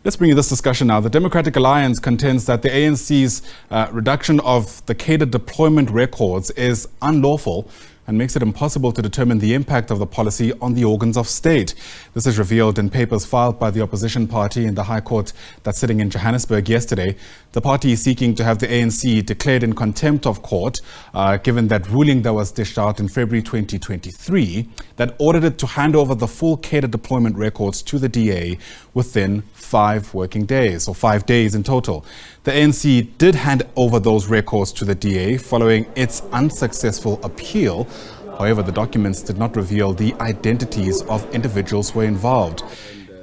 Let's bring you this discussion now. The Democratic Alliance contends that the ANC's reduction of the cadre deployment records is unlawful and makes it impossible to determine the impact of the policy on the organs of state. This is revealed in papers filed by the opposition party in the High Court that's sitting in Johannesburg yesterday. The party is seeking to have the ANC declared in contempt of court, given that ruling that was dished out in February 2023 that ordered it to hand over the full cadre deployment records to the DA within 5 working days, or 5 days in total. The ANC did hand over those records to the DA following its unsuccessful appeal. However, the documents did not reveal the identities of individuals who were involved.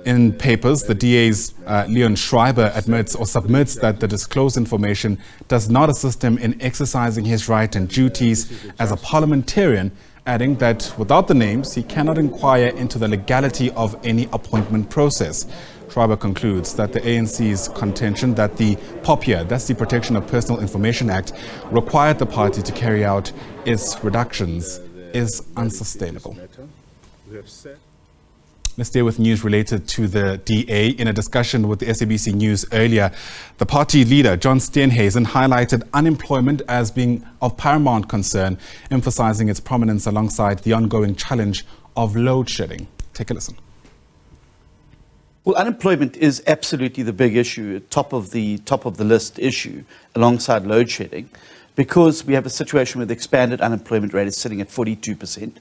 In papers, the DA's Leon Schreiber submits that the disclosed information does not assist him in exercising his right and duties as a parliamentarian, adding that without the names, he cannot inquire into the legality of any appointment process. Schreiber concludes that the ANC's contention that the POPIA, that's the Protection of Personal Information Act, required the party to carry out its reductions is unsustainable. Let's stay with news related to the DA. In a discussion with the SABC News earlier, the party leader, John Steenhuisen, highlighted unemployment as being of paramount concern, emphasizing its prominence alongside the ongoing challenge of load shedding. Take a listen. Well, unemployment is absolutely the big issue, top of the list issue, alongside load shedding, because we have a situation where the expanded unemployment rate is sitting at 42%.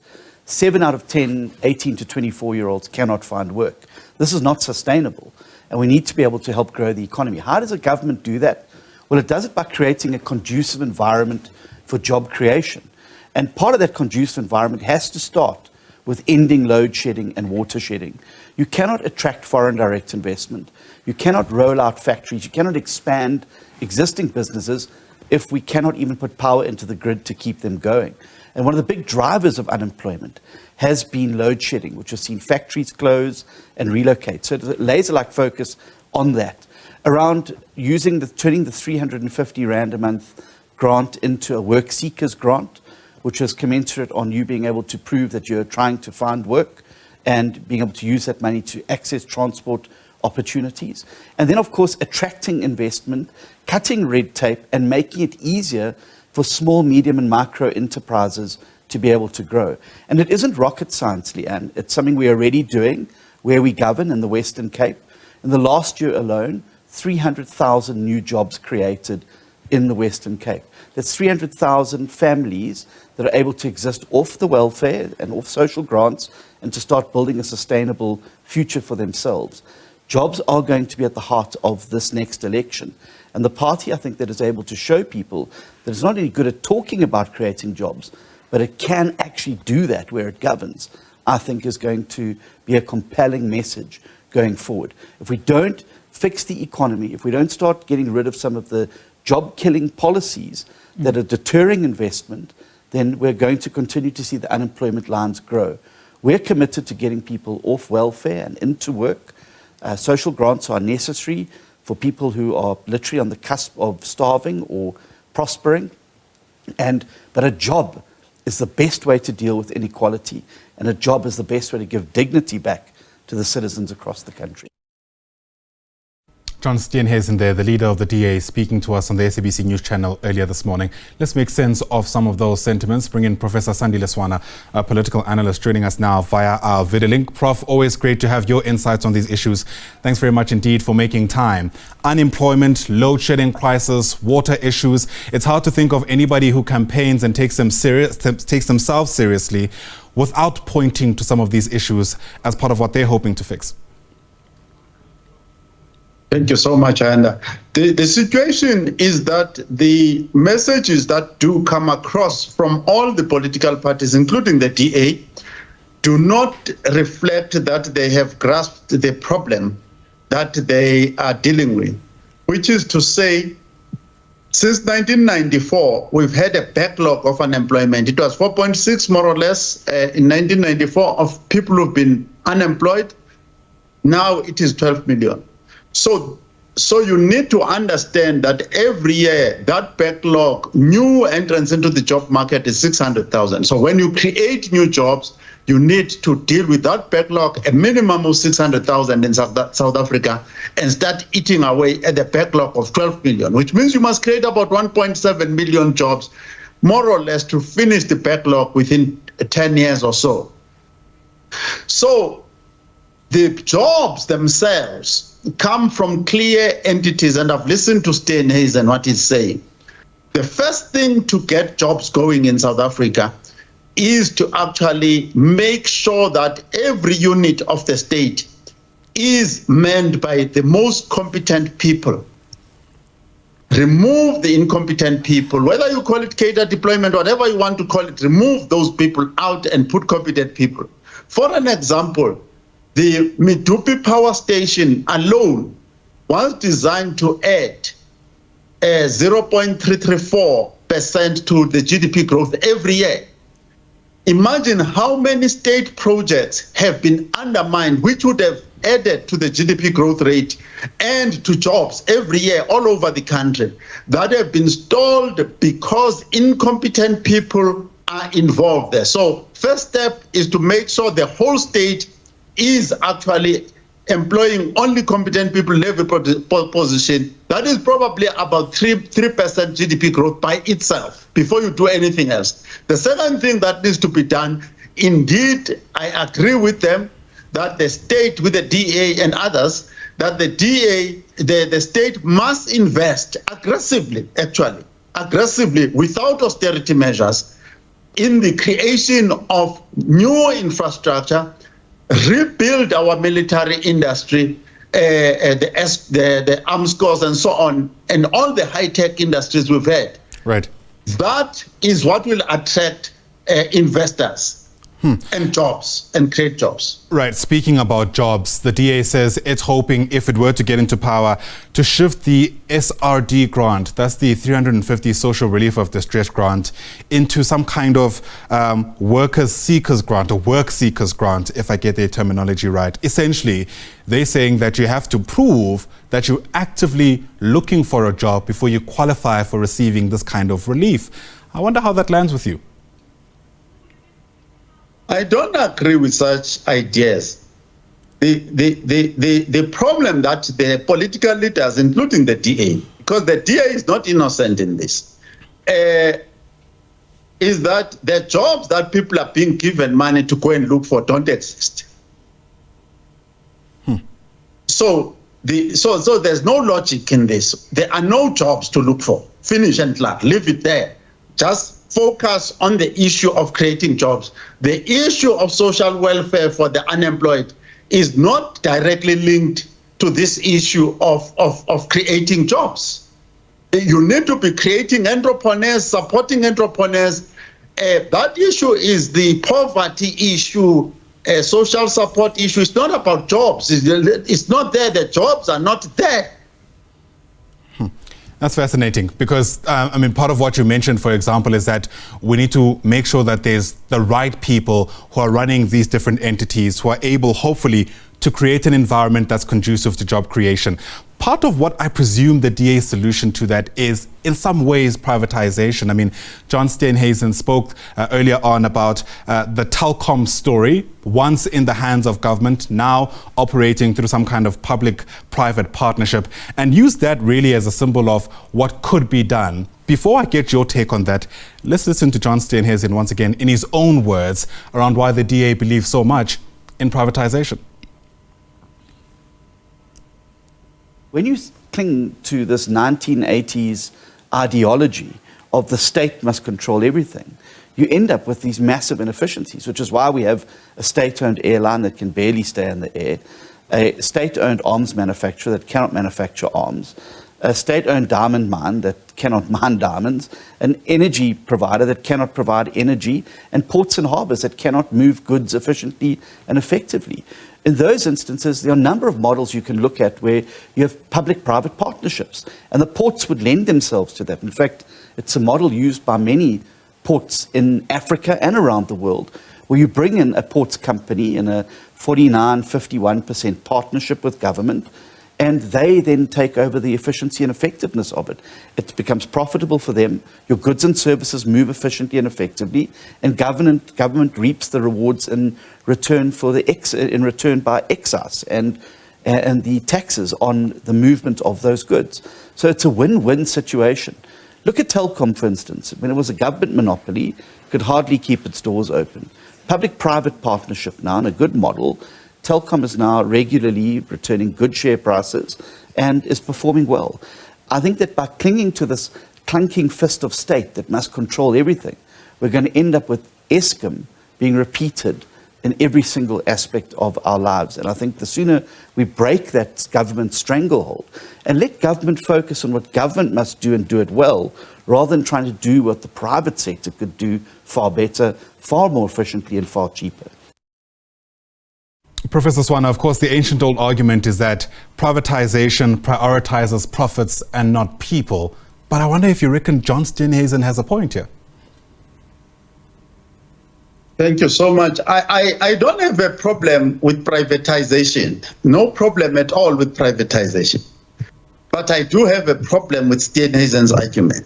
7 out of 10 18 to 24-year-olds cannot find work. This is not sustainable, and we need to be able to help grow the economy. How does a government do that? Well, it does it by creating a conducive environment for job creation. And part of that conducive environment has to start with ending load shedding and water shedding. You cannot attract foreign direct investment. You cannot roll out factories. You cannot expand existing businesses if we cannot even put power into the grid to keep them going. And one of the big drivers of unemployment has been load shedding, which has seen factories close and relocate. So it's a laser-like focus on that, around turning the 350 Rand a month grant into a work seekers grant, which is commensurate on you being able to prove that you're trying to find work and being able to use that money to access transport opportunities. And then, of course, attracting investment, cutting red tape, and making it easier for small, medium, and micro enterprises to be able to grow. And it isn't rocket science, Leanne. It's something we're already doing where we govern in the Western Cape. In the last year alone, 300,000 new jobs created in the Western Cape. That's 300,000 families that are able to exist off the welfare and off social grants and to start building a sustainable future for themselves. Jobs are going to be at the heart of this next election. And the party, I think, that is able to show people that it's not only good at talking about creating jobs, but it can actually do that where it governs, I think is going to be a compelling message going forward. If we don't fix the economy, if we don't start getting rid of some of the job-killing policies that are deterring investment, then we're going to continue to see the unemployment lines grow. We're committed to getting people off welfare and into work. Social grants are necessary for people who are literally on the cusp of starving or prospering. But a job is the best way to deal with inequality, and a job is the best way to give dignity back to the citizens across the country. John Steenhuisen there, the leader of the DA, speaking to us on the SABC News channel earlier this morning. Let's make sense of some of those sentiments. Bring in Professor Sandile Swana, a political analyst, joining us now via our video link. Prof, always great to have your insights on these issues. Thanks very much indeed for making time. Unemployment, load shedding crisis, water issues. It's hard to think of anybody who campaigns and takes themselves seriously without pointing to some of these issues as part of what they're hoping to fix. Thank you so much, Anna. The situation is that the messages that do come across from all the political parties, including the DA, do not reflect that they have grasped the problem that they are dealing with, which is to say, since 1994, we've had a backlog of unemployment. It was 4.6 more or less in 1994 of people who've been unemployed. Now it is 12 million. So you need to understand that every year that backlog, new entrance into the job market is 600,000. So when you create new jobs, you need to deal with that backlog, a minimum of 600,000 in South Africa, and start eating away at the backlog of 12 million, which means you must create about 1.7 million jobs, more or less, to finish the backlog within 10 years or so. So the jobs themselves come from clear entities, and I've listened to Steenhuisen and what he's saying. The first thing to get jobs going in South Africa is to actually make sure that every unit of the state is manned by the most competent people. Remove the incompetent people, whether you call it cadre deployment, whatever you want to call it, remove those people out and put competent people. For an example, the Medupi power station alone was designed to add 0.334% to the GDP growth every year. Imagine how many state projects have been undermined, which would have added to the GDP growth rate and to jobs every year all over the country, that have been stalled because incompetent people are involved there. So first step is to make sure the whole state is actually employing only competent people in every position. That is probably about 3% GDP growth by itself before you do anything else. The second thing that needs to be done, indeed, I agree with them that the state, with the DA and others, that the DA, the state must invest aggressively, without austerity measures, in the creation of new infrastructure, rebuild our military industry, the arms corps and so on, and all the high-tech industries we've had. Right. That is what will attract investors and jobs and create jobs. Right. Speaking about jobs, the DA says it's hoping, if it were to get into power, to shift the SRD grant, that's the 350 social relief of distress grant, into some kind of workers seekers grant, or work seekers grant, if I get their terminology right. Essentially, they're saying that you have to prove that you're actively looking for a job before you qualify for receiving this kind of relief. I wonder how that lands with you. I don't agree with such ideas. The problem that the political leaders, including the DA, because the DA is not innocent in this, is that the jobs that people are being given money to go and look for don't exist. So there's no logic in this. There are no jobs to look for. Finish and flat. Leave it there. Just focus on the issue of creating jobs. The issue of social welfare for the unemployed is not directly linked to this issue of creating jobs. You need to be creating entrepreneurs, supporting entrepreneurs. That issue is the poverty issue, social support issue. It's not about jobs. It's not there. The jobs are not there. That's fascinating because, I mean, part of what you mentioned, for example, is that we need to make sure that there's the right people who are running these different entities who are able, hopefully, to create an environment that's conducive to job creation. Part of what I presume the DA's solution to that is, in some ways, privatization. I mean, John Steenhuisen spoke earlier on about the Telkom story, once in the hands of government, now operating through some kind of public-private partnership, and used that really as a symbol of what could be done. Before I get your take on that, let's listen to John Steenhuisen once again in his own words around why the DA believes so much in privatization. When you cling to this 1980s ideology of the state must control everything, you end up with these massive inefficiencies, which is why we have a state-owned airline that can barely stay in the air, a state-owned arms manufacturer that cannot manufacture arms, a state-owned diamond mine that cannot mine diamonds, an energy provider that cannot provide energy, and ports and harbors that cannot move goods efficiently and effectively. In those instances, there are a number of models you can look at where you have public-private partnerships, and the ports would lend themselves to that. In fact, it's a model used by many ports in Africa and around the world, where you bring in a ports company in a 49-51% partnership with government, and they then take over the efficiency and effectiveness of it. It becomes profitable for them. Your goods and services move efficiently and effectively, and government reaps the rewards in return by excise and the taxes on the movement of those goods. So it's a win-win situation. Look at Telkom, for instance. When it was a government monopoly, it could hardly keep its doors open. Public-private partnership now, and a good model. Telkom is now regularly returning good share prices and is performing well. I think that by clinging to this clunking fist of state that must control everything, we're going to end up with Eskom being repeated in every single aspect of our lives. And I think the sooner we break that government stranglehold and let government focus on what government must do and do it well, rather than trying to do what the private sector could do far better, far more efficiently, and far cheaper. Professor Swana, of course, the ancient old argument is that privatization prioritizes profits and not people. But I wonder if you reckon John Steenhuisen has a point here. Thank you so much. I don't have a problem with privatization. No problem at all with privatization. But I do have a problem with Steenhuisen's argument.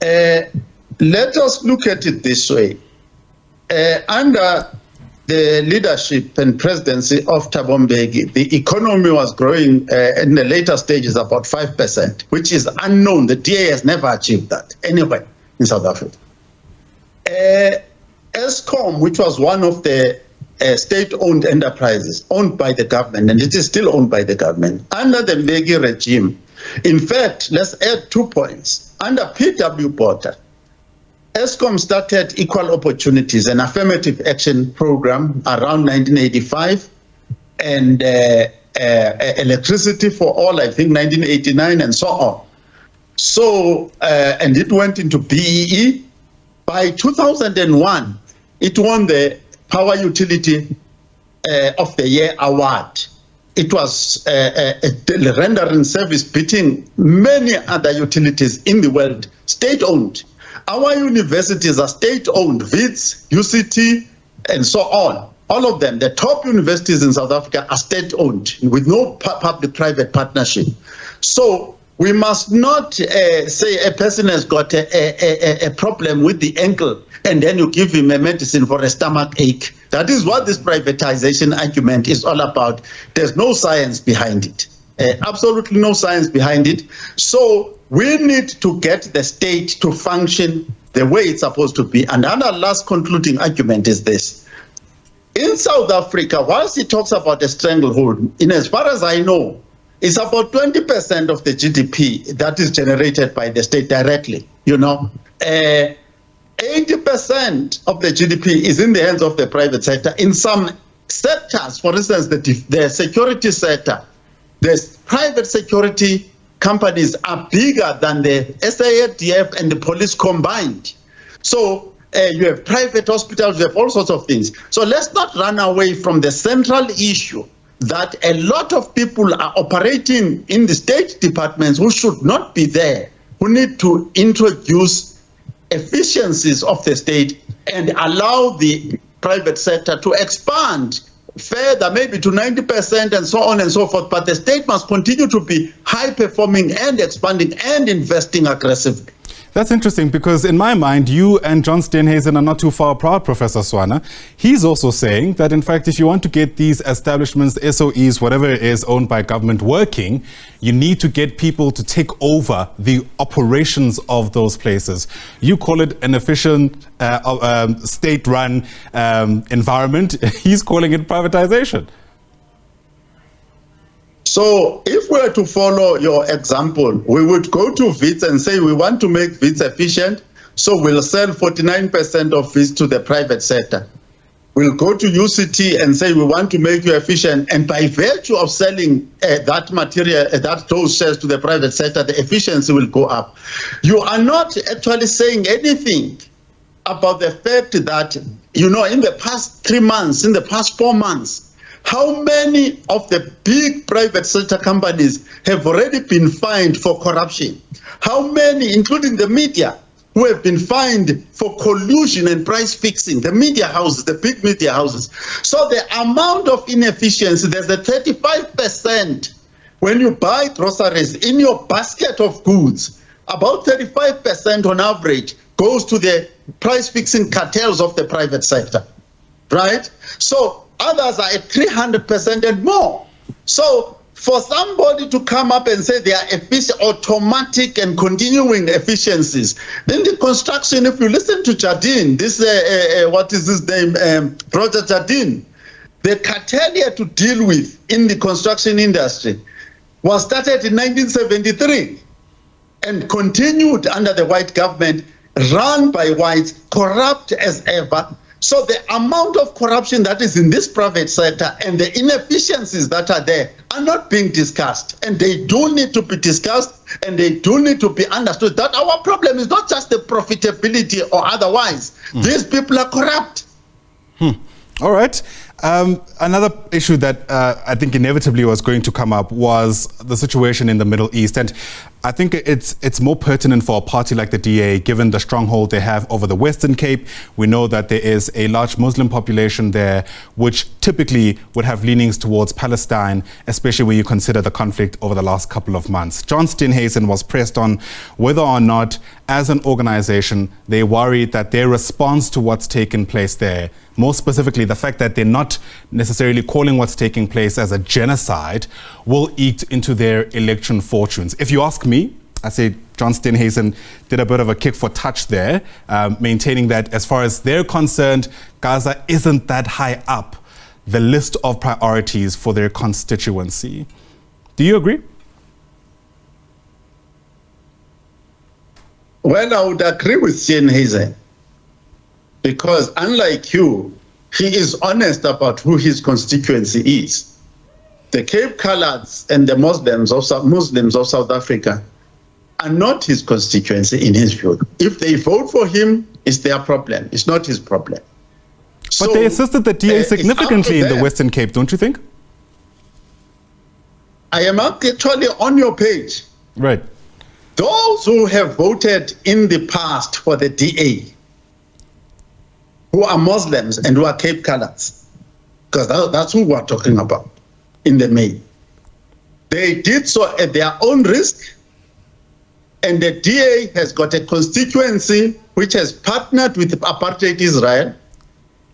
Let us look at it this way. Under the leadership and presidency of Thabo Mbeki, the economy was growing in the later stages about 5%, which is unknown. The DA has never achieved that anywhere in South Africa. Eskom, which was one of the state-owned enterprises owned by the government, and it is still owned by the government, under the Mbeki regime. In fact, let's add 2 points. Under P.W. Botha, Eskom started equal opportunities, an affirmative action program around 1985, and electricity for all, I think 1989, and so on. So, and it went into BEE. By 2001, it won the Power Utility of the Year award. It was rendering service beating many other utilities in the world, state-owned. Our universities are state-owned, WITS, UCT, and so on. All of them, the top universities in South Africa are state-owned with no public-private partnership. So we must not say a person has got a problem with the ankle and then you give him a medicine for a stomach ache. That is what this privatization argument is all about. There's no science behind it. Absolutely no science behind it. So we need to get the state to function the way it's supposed to be. And another last concluding argument is this. In South Africa, whilst he talks about a stranglehold, in as far as I know, it's about 20% of the GDP that is generated by the state directly. 80% of the GDP is in the hands of the private sector. In some sectors, for instance, the security sector, the private security companies are bigger than the SADF and the police combined. So you have private hospitals, you have all sorts of things. So let's not run away from the central issue that a lot of people are operating in the state departments who should not be there, who need to introduce efficiencies of the state and allow the private sector to expand further, maybe to 90% and so on and so forth. But the state must continue to be high performing and expanding and investing aggressively. That's interesting because in my mind, you and John Steenhuisen are not too far apart, Professor Swana. He's also saying that, in fact, if you want to get these establishments, SOEs, whatever it is owned by government working, you need to get people to take over the operations of those places. You call it an efficient state-run environment. He's calling it privatization. So if we were to follow your example, we would go to WITS and say we want to make WITS efficient, so we'll sell 49% of WITS to the private sector. We'll go to UCT and say we want to make you efficient, and by virtue of selling that material, those shares to the private sector, the efficiency will go up. You are not actually saying anything about the fact that, in the past 3 months, in the past 4 months, how many of the big private sector companies have already been fined for corruption? How many, including the media, who have been fined for collusion and price fixing, the media houses, the big media houses? So the amount of inefficiency, there's a 35% When you buy groceries, in your basket of goods, about 35% on average goes to the price-fixing cartels of the private sector, right? So others are at 300% and more. So for somebody to come up and say they are automatic and continuing efficiencies, then the construction, if you listen to Jardine, this, what is his name, Roger Jardine, the cartel he had to deal with in the construction industry was started in 1973 and continued under the white government, run by whites, corrupt as ever. So the amount of corruption that is in this private sector and the inefficiencies that are there are not being discussed. And they do need to be discussed, and they do need to be understood that our problem is not just the profitability or otherwise. These people are corrupt. All right. Another issue that I think inevitably was going to come up was the situation in the Middle East. And I think it's more pertinent for a party like the DA, given the stronghold they have over the Western Cape. We know that there is a large Muslim population there, which typically would have leanings towards Palestine, especially when you consider the conflict over the last couple of months. John Steenhuisen was pressed on whether or not, as an organization, they worry that their response to what's taken place there, more specifically the fact that they're not necessarily calling what's taking place as a genocide, will eat into their election fortunes. If you ask me, I say John Steenhuisen did a bit of a kick for touch there, maintaining that as far as they're concerned, Gaza isn't that high up the list of priorities for their constituency. Do you agree? Well, I would agree with Steenhuisen, because unlike you, he is honest about who his constituency is. The Cape Coloureds and the Muslims of South Africa are not his constituency in his view. If they vote for him, it's their problem. It's not his problem. But they assisted the DA significantly in the Western Cape, don't you think? I am actually on your page. Right. Those who have voted in the past for the DA, who are Muslims and who are Cape Coloureds, because that's who we're talking about in the main. They did so at their own risk, and the DA has got a constituency which has partnered with apartheid Israel,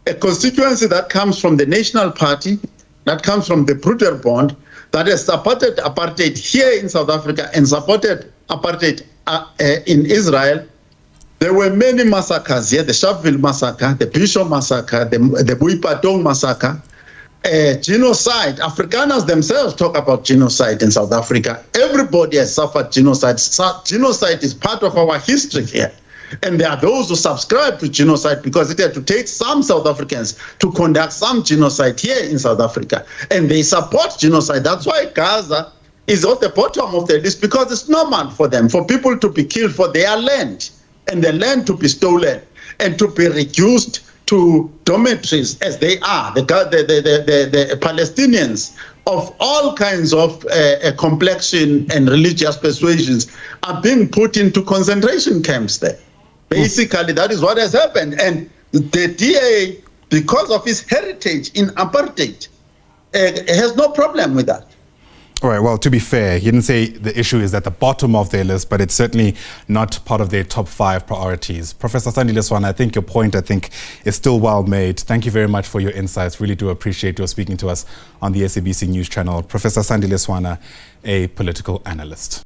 a constituency that comes from the National Party, that comes from the Broederbond, that has supported apartheid here in South Africa and supported apartheid in Israel. There were many massacres here, the Sharpeville massacre, the Bishop massacre, the Boipatong massacre, genocide. Afrikaners themselves talk about genocide in South Africa. Everybody has suffered genocide. Genocide is part of our history here. And there are those who subscribe to genocide because it had to take some South Africans to conduct some genocide here in South Africa. And they support genocide. That's why Gaza is at the bottom of the list, because it's normal for them, for people to be killed for their land, and the land to be stolen and to be reduced to dormitories as they are. The Palestinians of all kinds of complexion and religious persuasions are being put into concentration camps there. Basically, that is what has happened. And the DA, because of his heritage in apartheid, has no problem with that. All right, well, to be fair, he didn't say the issue is at the bottom of their list, but it's certainly not part of their top 5 priorities. Professor Sandile Swana, I think your point, is still well made. Thank you very much for your insights. Really do appreciate your speaking to us on the SABC News Channel. Professor Sandile Swana, a political analyst.